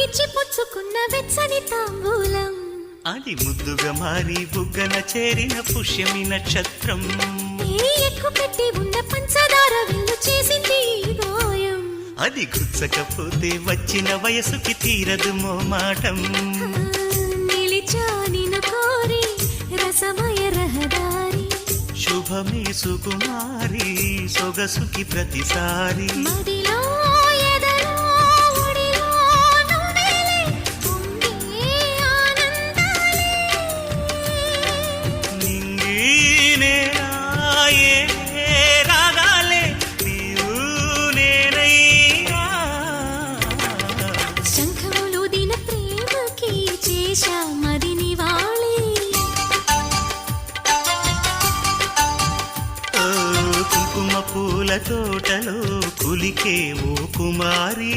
ఇచ్చి పుచ్చుకున్న వెచ్చని తాంబూలం అది ముద్దుగా మారి బుగ్గన చేరిన పుష్యమి నక్షత్రం ఎక్కు పెట్టి ఉన్న పంచదార విల్లు చేసింది గాయం అది గుచ్చకపోతే వచ్చిన వయసుకి తీరదు మోమాటం నిలిచా నిన్ను కోరి రసమయ రహదారి శుభమే సుకుమారి సొగసుకి ప్రతిసారి మదిలో ఎదలో ఒడిలో నువ్వేలే పొంగే ఆనందాలే నింగి నేరాయే రాగాలే నీవు నేనయ్యా శంఖములు దిన ప్రేమకి చేశా మదిని వాళి కుంకుమ పూల తోటలో కులికే ఓ కుమారి